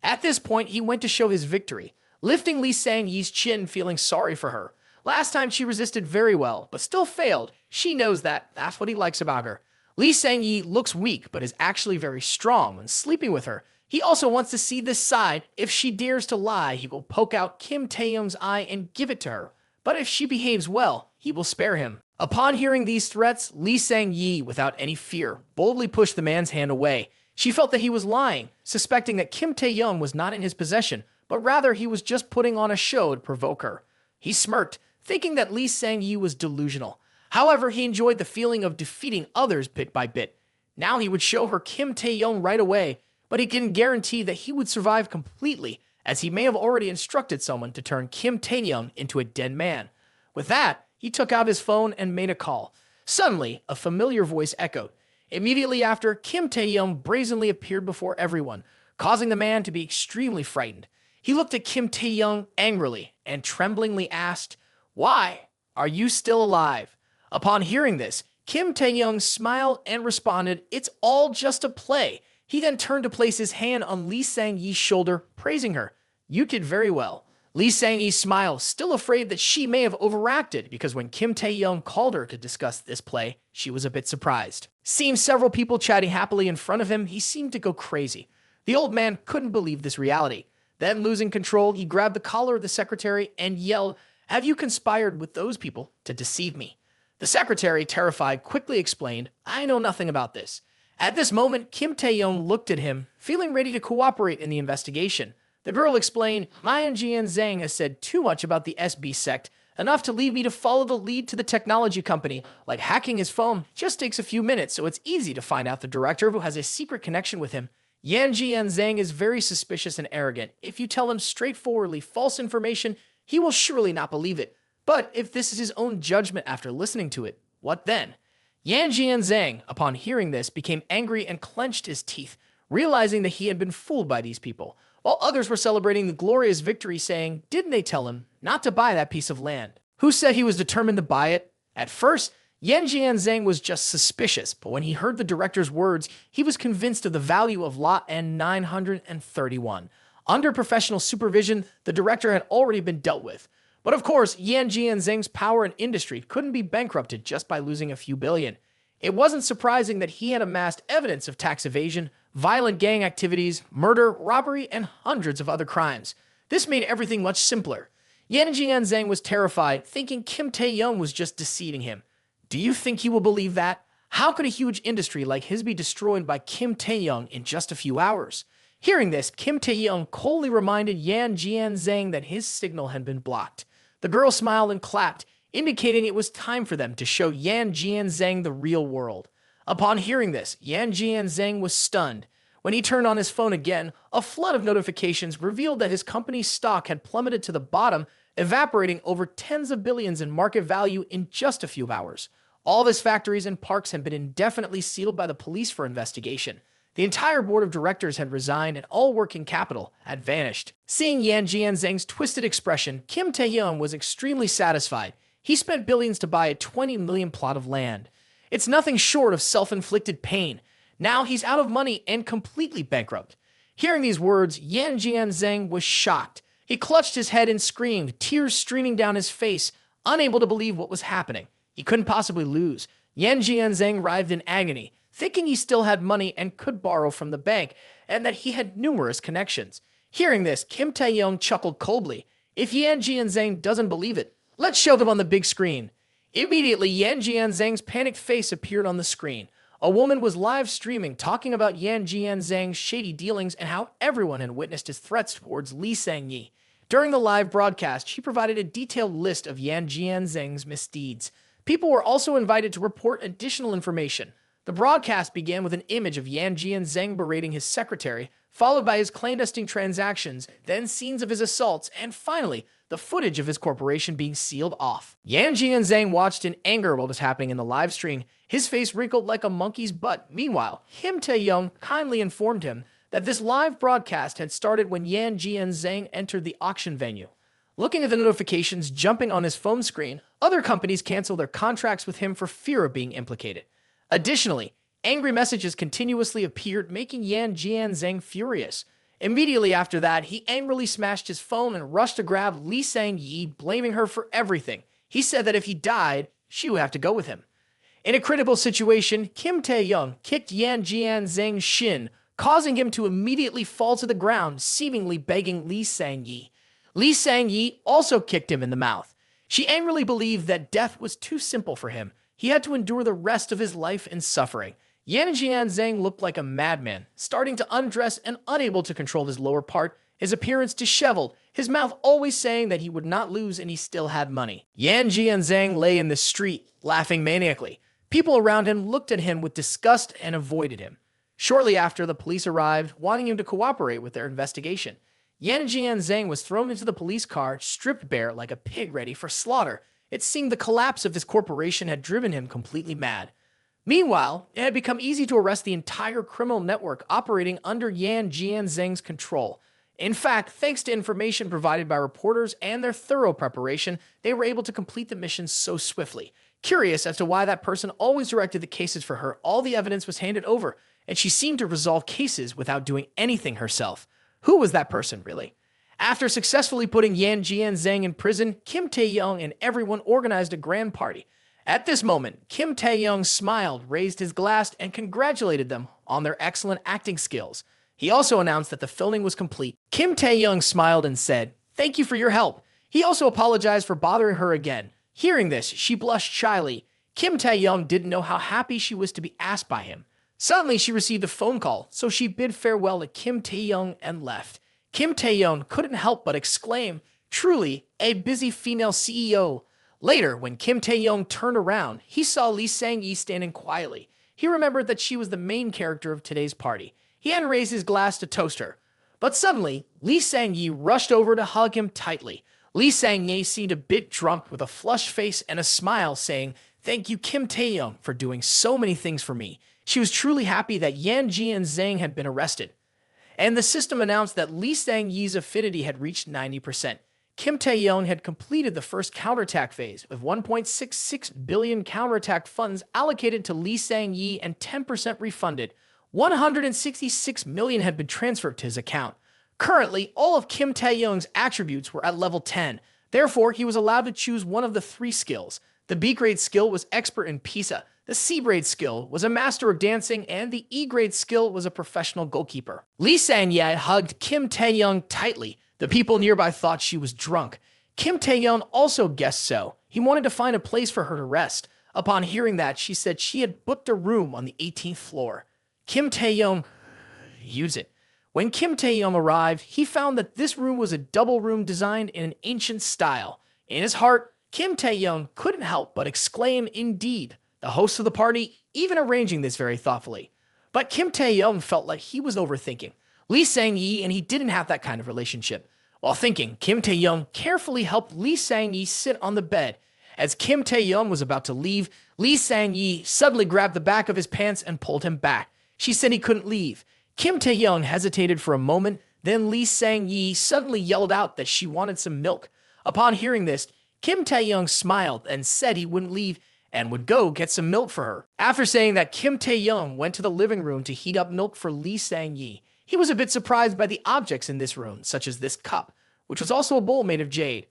At this point, he went to show his victory, lifting Lee Sang Yi's chin, feeling sorry for her. Last time she resisted very well, but still failed. She knows that. That's what he likes about her. Lee Sang Yi looks weak, but is actually very strong when sleeping with her. He also wants to see this side. If she dares to lie, he will poke out Kim Taehyung's eye and give it to her. But if she behaves well, he will spare him. Upon hearing these threats, Lee Sang Yi, without any fear, boldly pushed the man's hand away. She felt that he was lying, suspecting that Kim Taehyung was not in his possession, but rather he was just putting on a show to provoke her. He smirked, thinking that Lee Sang Yi was delusional. However, he enjoyed the feeling of defeating others bit by bit. Now he would show her Kim Taehyung right away, but he couldn't guarantee that he would survive completely, as he may have already instructed someone to turn Kim Taehyung into a dead man. With that, he took out his phone and made a call. Suddenly, a familiar voice echoed. Immediately after, Kim Taehyung brazenly appeared before everyone, causing the man to be extremely frightened. He looked at Kim Taehyung angrily and tremblingly asked, "Why are you still alive?" Upon hearing this, Kim Taehyung smiled and responded, "It's all just a play." He then turned to place his hand on Lee Sang Yi's shoulder, praising her. "You did very well." Lee Sang Yi smiled, still afraid that she may have overacted, because when Kim Taehyung called her to discuss this play, she was a bit surprised. Seeing several people chatting happily in front of him, he seemed to go crazy. The old man couldn't believe this reality. Then, losing control, he grabbed the collar of the secretary and yelled, "Have you conspired with those people to deceive me?" The secretary, terrified, quickly explained, "I know nothing about this." At this moment, Kim Taehyung looked at him, feeling ready to cooperate in the investigation. The girl explained, "Mayan Jian Zhang has said too much about the SB sect, enough to lead me to follow the lead to the technology company. Like hacking his phone just takes a few minutes, so it's easy to find out the director who has a secret connection with him. Yan Jian Zhang is very suspicious and arrogant. If you tell him straightforwardly false information, he will surely not believe it. But if this is his own judgment after listening to it, what then? Yan Jianzhang, upon hearing this, became angry and clenched his teeth, realizing that he had been fooled by these people, while others were celebrating the glorious victory, saying, "Didn't they tell him not to buy that piece of land? Who said he was determined to buy it?" At first, Yan Jianzhang was just suspicious, but when he heard the director's words, he was convinced of the value of Lot N931. Under professional supervision, the director had already been dealt with. But of course, Yan Jianzhang's power and industry couldn't be bankrupted just by losing a few billion. It wasn't surprising that he had amassed evidence of tax evasion, violent gang activities, murder, robbery, and hundreds of other crimes. This made everything much simpler. Yan Jianzhang was terrified, thinking Kim Taehyung was just deceiving him. Do you think he will believe that? How could a huge industry like his be destroyed by Kim Taehyung in just a few hours? Hearing this, Kim Taehyung coldly reminded Yan Jianzhang that his signal had been blocked. The girl smiled and clapped, indicating it was time for them to show Yan Jianzhang the real world. Upon hearing this, Yan Jianzhang was stunned. When he turned on his phone again, a flood of notifications revealed that his company's stock had plummeted to the bottom, evaporating over tens of billions in market value in just a few hours. All of his factories and parks had been indefinitely sealed by the police for investigation. The entire board of directors had resigned and all working capital had vanished. Seeing Yan Jianzhang's twisted expression, Kim Taehyung was extremely satisfied. He spent billions to buy a 20 million plot of land. It's nothing short of self-inflicted pain. Now he's out of money and completely bankrupt. Hearing these words, Yan Jianzhang was shocked. He clutched his head and screamed, tears streaming down his face, unable to believe what was happening. He couldn't possibly lose. Yan Jianzhang writhed in agony, thinking he still had money and could borrow from the bank, and that he had numerous connections. Hearing this, Kim Taehyung chuckled coldly. If Yan Jianzhang doesn't believe it, let's show them on the big screen. Immediately, Yan Jianzhang's panicked face appeared on the screen. A woman was live streaming, talking about Yan Jianzhang's shady dealings and how everyone had witnessed his threats towards Lee Sang-yi. During the live broadcast, she provided a detailed list of Yan Jianzhang's misdeeds. People were also invited to report additional information. The broadcast began with an image of Yan Jianzhang berating his secretary, followed by his clandestine transactions, then scenes of his assaults, and finally, the footage of his corporation being sealed off. Yan Jianzhang watched in anger what was happening in the live stream, his face wrinkled like a monkey's butt. Meanwhile, Kim Taehyung kindly informed him that this live broadcast had started when Yan Jianzhang entered the auction venue. Looking at the notifications jumping on his phone screen, other companies canceled their contracts with him for fear of being implicated. Additionally, angry messages continuously appeared, making Yan Jianzhang furious. Immediately after that, he angrily smashed his phone and rushed to grab Lee Sang-yi, blaming her for everything. He said that if he died, she would have to go with him. In a critical situation, Kim Taehyung kicked Yan Jianzhang's shin, causing him to immediately fall to the ground, seemingly begging Lee Sang-yi. Lee Sang-yi also kicked him in the mouth. She angrily believed that death was too simple for him. He had to endure the rest of his life in suffering. Yan Jianzhang looked like a madman, starting to undress and unable to control his lower part, his appearance disheveled, his mouth always saying that he would not lose and he still had money. Yan Jianzhang lay in the street, laughing maniacally. People around him looked at him with disgust and avoided him. Shortly after, the police arrived, wanting him to cooperate with their investigation. Yan Jianzhang was thrown into the police car, stripped bare like a pig ready for slaughter. It seemed the collapse of his corporation had driven him completely mad. Meanwhile, it had become easy to arrest the entire criminal network operating under Yan Jianzhang's control. In fact, thanks to information provided by reporters and their thorough preparation, they were able to complete the mission so swiftly. Curious as to why that person always directed the cases for her, all the evidence was handed over, and she seemed to resolve cases without doing anything herself. Who was that person, really? After successfully putting Yan Jianzhang in prison, Kim Taehyung and everyone organized a grand party. At this moment, Kim Taehyung smiled, raised his glass, and congratulated them on their excellent acting skills. He also announced that the filming was complete. Kim Taehyung smiled and said, "Thank you for your help." He also apologized for bothering her again. Hearing this, she blushed shyly. Kim Taehyung didn't know how happy she was to be asked by him. Suddenly, she received a phone call, so she bid farewell to Kim Taehyung and left. Kim Taehyung couldn't help but exclaim, "Truly, a busy female CEO." Later, when Kim Taehyung turned around, he saw Lee Sang-yi standing quietly. He remembered that she was the main character of today's party. He hadn't raised his glass to toast her. But suddenly, Lee Sang-yi rushed over to hug him tightly. Lee Sang-ye seemed a bit drunk with a flushed face and a smile, saying, "Thank you, Kim Taehyung, for doing so many things for me." She was truly happy that Yan Ji and Zhang had been arrested. And the system announced that Lee Sang-ye's affinity had reached 90%. Kim Taehyung had completed the first counterattack phase, with 1.66 billion counterattack funds allocated to Lee Sang-ye and 10% refunded. 166 million had been transferred to his account. Currently, all of Kim Taehyung's attributes were at level 10. Therefore, he was allowed to choose one of the 3 skills. The B-grade skill was expert in pizza, the C-grade skill was a master of dancing, and the E-grade skill was a professional goalkeeper. Lee Sang-ye hugged Kim Taehyung tightly. The people nearby thought she was drunk. Kim Taehyung also guessed so. He wanted to find a place for her to rest. Upon hearing that, she said she had booked a room on the 18th floor. Kim Taehyung used it. When Kim Taehyung arrived, he found that this room was a double room designed in an ancient style. In his heart, Kim Taehyung couldn't help but exclaim, "Indeed." The host of the party even arranging this very thoughtfully. But Kim Taehyung felt like he was overthinking. Lee Sang-ye and he didn't have that kind of relationship. While thinking, Kim Taehyung carefully helped Lee Sang-ye sit on the bed. As Kim Taehyung was about to leave, Lee Sang-ye suddenly grabbed the back of his pants and pulled him back. She said he couldn't leave. Kim Taehyung hesitated for a moment, then Lee Sang-ye suddenly yelled out that she wanted some milk. Upon hearing this, Kim Taehyung smiled and said he wouldn't leave and would go get some milk for her. After saying that, Kim Taehyung went to the living room to heat up milk for Lee Sang-ye. He was a bit surprised by the objects in this room, such as this cup, which was also a bowl made of jade.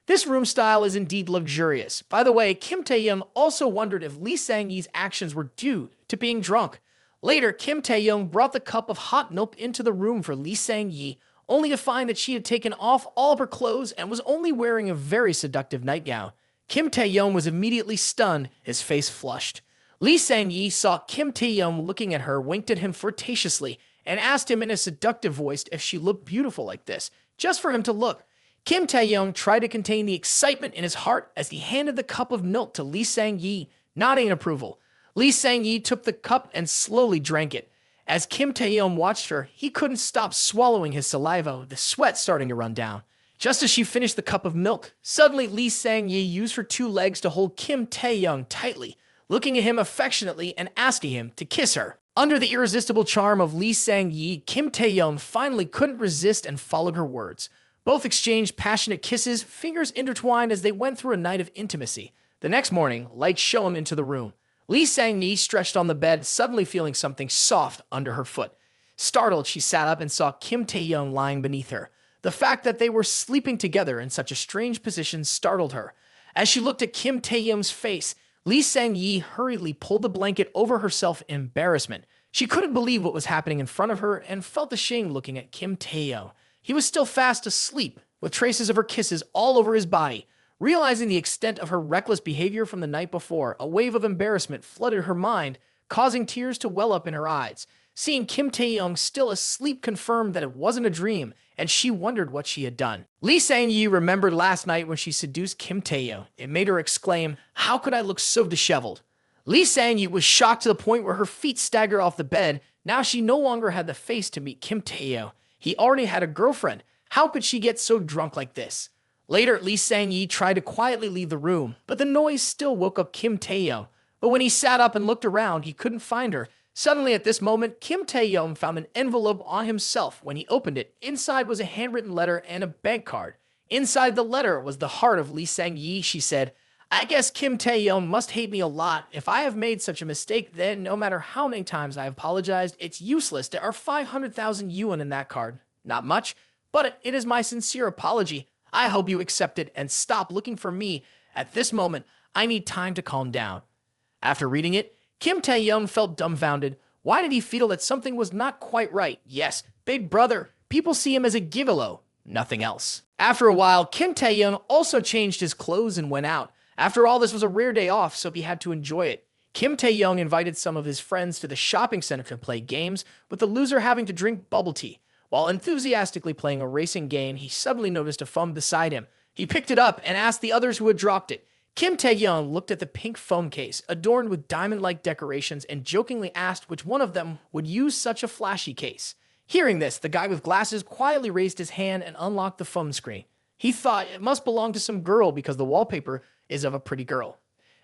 This room style is indeed luxurious. By the way, Kim Taehyung also wondered if Lee Sang-ye's actions were due to being drunk. Later, Kim Taehyung brought the cup of hot milk into the room for Lee Sang-ye, only to find that she had taken off all of her clothes and was only wearing a very seductive nightgown. Kim Taehyung was immediately stunned, his face flushed. Lee Sang-ye saw Kim Taehyung looking at her, winked at him flirtatiously, and asked him in a seductive voice if she looked beautiful like this, just for him to look. Kim Taehyung tried to contain the excitement in his heart as he handed the cup of milk to Lee Sang-ye, nodding in approval. Lee Sang-ye took the cup and slowly drank it. As Kim Taehyung watched her, he couldn't stop swallowing his saliva, the sweat starting to run down. Just as she finished the cup of milk, suddenly Lee Sang-ye used her 2 legs to hold Kim Taehyung tightly, looking at him affectionately and asking him to kiss her. Under the irresistible charm of Lee Sang-ye, Kim Taehyung finally couldn't resist and followed her words. Both exchanged passionate kisses, fingers intertwined as they went through a night of intimacy. The next morning, light shone into the room. Lee Sang-ye stretched on the bed, suddenly feeling something soft under her foot. Startled, she sat up and saw Kim Taehyung lying beneath her. The fact that they were sleeping together in such a strange position startled her. As she looked at Kim Taehyung's face, Lee Sang-ye hurriedly pulled the blanket over herself in embarrassment. She couldn't believe what was happening in front of her and felt ashamed looking at Kim Taehyung. He was still fast asleep, with traces of her kisses all over his body. Realizing the extent of her reckless behavior from the night before, a wave of embarrassment flooded her mind, causing tears to well up in her eyes. Seeing Kim Taehyung still asleep confirmed that it wasn't a dream, and she wondered what she had done. Lee Sang-ye remembered last night when she seduced Kim Taehyung. It made her exclaim, "How could I look so disheveled?" Lee Sang-ye was shocked to the point where her feet staggered off the bed. Now she no longer had the face to meet Kim Taehyung. He already had a girlfriend. How could she get so drunk like this? Later, Lee Sang-ye tried to quietly leave the room, but the noise still woke up Kim Taehyung. But when he sat up and looked around, he couldn't find her. Suddenly, at this moment, Kim Taehyung found an envelope on himself. When he opened it, inside was a handwritten letter and a bank card. Inside the letter was the heart of Lee Sang-ye. She said, "I guess Kim Taehyung must hate me a lot. If I have made such a mistake, then no matter how many times I have apologized, it's useless. There are 500,000 yuan in that card. Not much, but it is my sincere apology. I hope you accept it and stop looking for me. At this moment, I need time to calm down." After reading it, Kim Taehyung felt dumbfounded. Why did he feel that something was not quite right? Yes, big brother. People see him as a gigolo, nothing else. After a while, Kim Taehyung also changed his clothes and went out. After all, this was a rare day off, so he had to enjoy it. Kim Taehyung invited some of his friends to the shopping center to play games, with the loser having to drink bubble tea. While enthusiastically playing a racing game, he suddenly noticed a phone beside him. He picked it up and asked the others who had dropped it. Kim Taehyung looked at the pink phone case, adorned with diamond-like decorations, and jokingly asked which one of them would use such a flashy case. Hearing this, the guy with glasses quietly raised his hand and unlocked the phone screen. He thought it must belong to some girl because the wallpaper is of a pretty girl.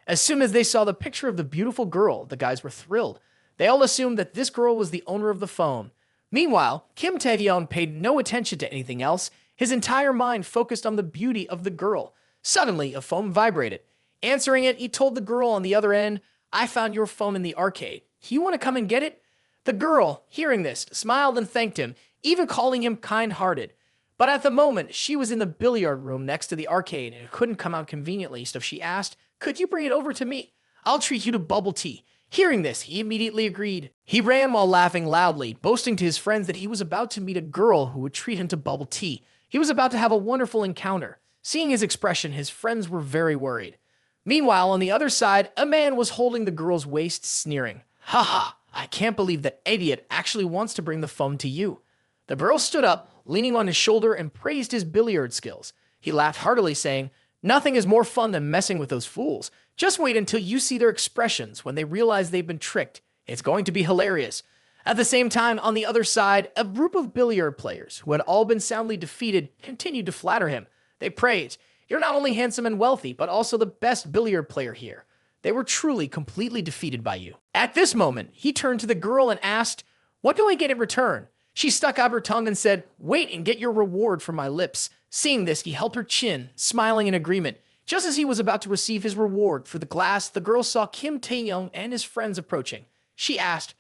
As soon as they saw the picture of the beautiful girl, the guys were thrilled. They all assumed that this girl was the owner of the phone. Meanwhile, Kim Taehyung paid no attention to anything else. His entire mind focused on the beauty of the girl. Suddenly, a phone vibrated. Answering it, he told the girl on the other end, "I found your phone in the arcade. You want to come and get it?" The girl, hearing this, smiled and thanked him, even calling him kind-hearted. But at the moment, she was in the billiard room next to the arcade and couldn't come out conveniently, so she asked, "Could you bring it over to me? I'll treat you to bubble tea." Hearing this, he immediately agreed. He ran while laughing loudly, boasting to his friends that he was about to meet a girl who would treat him to bubble tea. He was about to have a wonderful encounter. Seeing his expression, his friends were very worried. Meanwhile, on the other side, a man was holding the girl's waist, sneering. "Haha, I can't believe that idiot actually wants to bring the phone to you." The girl stood up, leaning on his shoulder, and praised his billiard skills. He laughed heartily, saying, "Nothing is more fun than messing with those fools. Just wait until you see their expressions when they realize they've been tricked. It's going to be hilarious." At the same time, on the other side, a group of billiard players, who had all been soundly defeated, continued to flatter him. They praised, "You're not only handsome and wealthy, but also the best billiard player here." They were truly completely defeated by you. At this moment, he turned to the girl and asked, "What do I get in return?" She stuck out her tongue and said, "Wait and get your reward from my lips." Seeing this, he held her chin, smiling in agreement. Just as he was about to receive his reward for the glass, the girl saw Kim Taehyung and his friends approaching. She asked,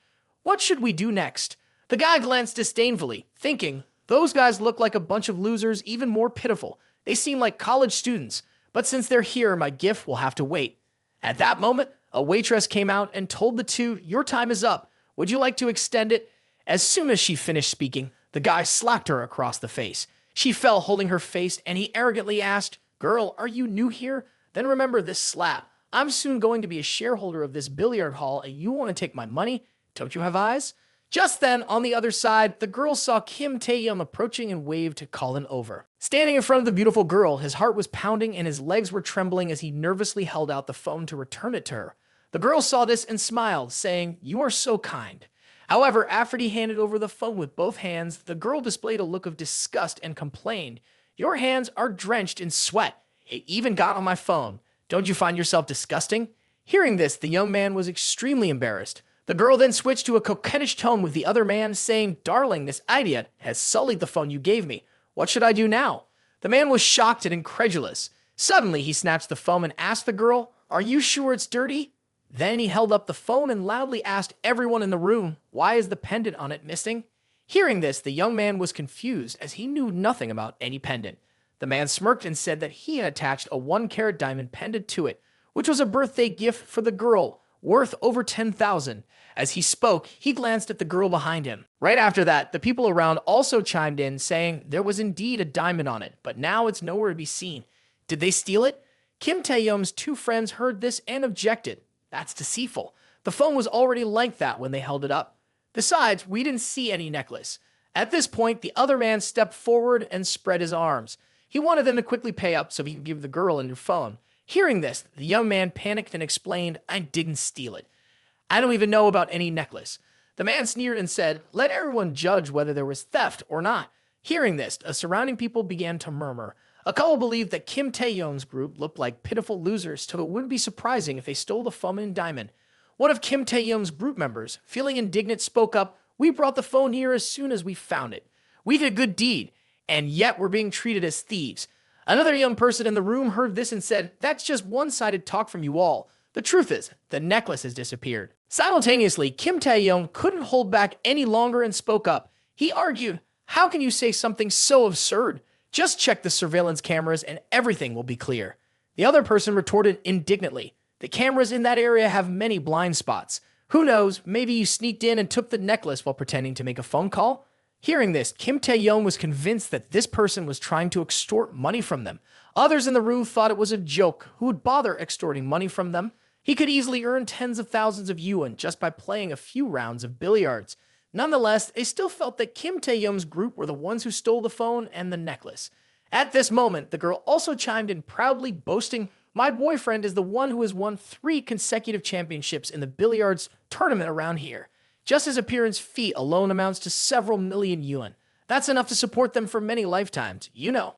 "What should we do next?" The guy glanced disdainfully, thinking, "Those guys look like a bunch of losers, even more pitiful. They seem like college students, but since they're here, my gift will have to wait." At that moment, a waitress came out and told the two, "Your time is up. Would you like to extend it?" As soon as she finished speaking, the guy slapped her across the face. She fell holding her face, and he arrogantly asked, "Girl, are you new here? Then remember this slap. I'm soon going to be a shareholder of this billiard hall, and you want to take my money? Don't you have eyes?" Just then, on the other side, the girl saw Kim Taehyung approaching and waved to call him over. Standing in front of the beautiful girl, his heart was pounding and his legs were trembling as he nervously held out the phone to return it to her. The girl saw this and smiled, saying, "You are so kind." However, after he handed over the phone with both hands, the girl displayed a look of disgust and complained, "Your hands are drenched in sweat. It even got on my phone. Don't you find yourself disgusting?" Hearing this, the young man was extremely embarrassed. The girl then switched to a coquettish tone with the other man, saying, "Darling, this idiot has sullied the phone you gave me. What should I do now?" The man was shocked and incredulous. Suddenly, he snatched the phone and asked the girl, "Are you sure it's dirty?" Then he held up the phone and loudly asked everyone in the room, "Why is the pendant on it missing?" Hearing this, the young man was confused as he knew nothing about any pendant. The man smirked and said that he had attached a 1-carat diamond pendant to it, which was a birthday gift for the girl, worth over 10,000. As he spoke, he glanced at the girl behind him. Right after that, the people around also chimed in, saying there was indeed a diamond on it, but now it's nowhere to be seen. Did they steal it? Kim Taehyung's two friends heard this and objected. That's deceitful. The phone was already like that when they held it up. Besides, we didn't see any necklace. At this point, the other man stepped forward and spread his arms. He wanted them to quickly pay up so he could give the girl a new phone. Hearing this, the young man panicked and explained, "I didn't steal it. I don't even know about any necklace." The man sneered and said, "Let everyone judge whether there was theft or not." Hearing this, the surrounding people began to murmur. A couple believed that Kim Taehyung's group looked like pitiful losers, so it wouldn't be surprising if they stole the phone and diamond. One of Kim Taehyung's group members, feeling indignant, spoke up, "We brought the phone here as soon as we found it. We did a good deed, and yet we're being treated as thieves." Another young person in the room heard this and said, "That's just one-sided talk from you all. The truth is, the necklace has disappeared." Simultaneously, Kim Taehyung couldn't hold back any longer and spoke up. He argued, "How can you say something so absurd? Just check the surveillance cameras and everything will be clear." The other person retorted indignantly, "The cameras in that area have many blind spots. Who knows, maybe you sneaked in and took the necklace while pretending to make a phone call?" Hearing this, Kim Taehyung was convinced that this person was trying to extort money from them. Others in the room thought it was a joke. Who would bother extorting money from them? He could easily earn tens of thousands of yuan just by playing a few rounds of billiards. Nonetheless, they still felt that Kim Taehyung's group were the ones who stole the phone and the necklace. At this moment, the girl also chimed in proudly, boasting, "My boyfriend is the one who has won 3 consecutive championships in the billiards tournament around here. Just his appearance fee alone amounts to several million yuan. That's enough to support them for many lifetimes, you know."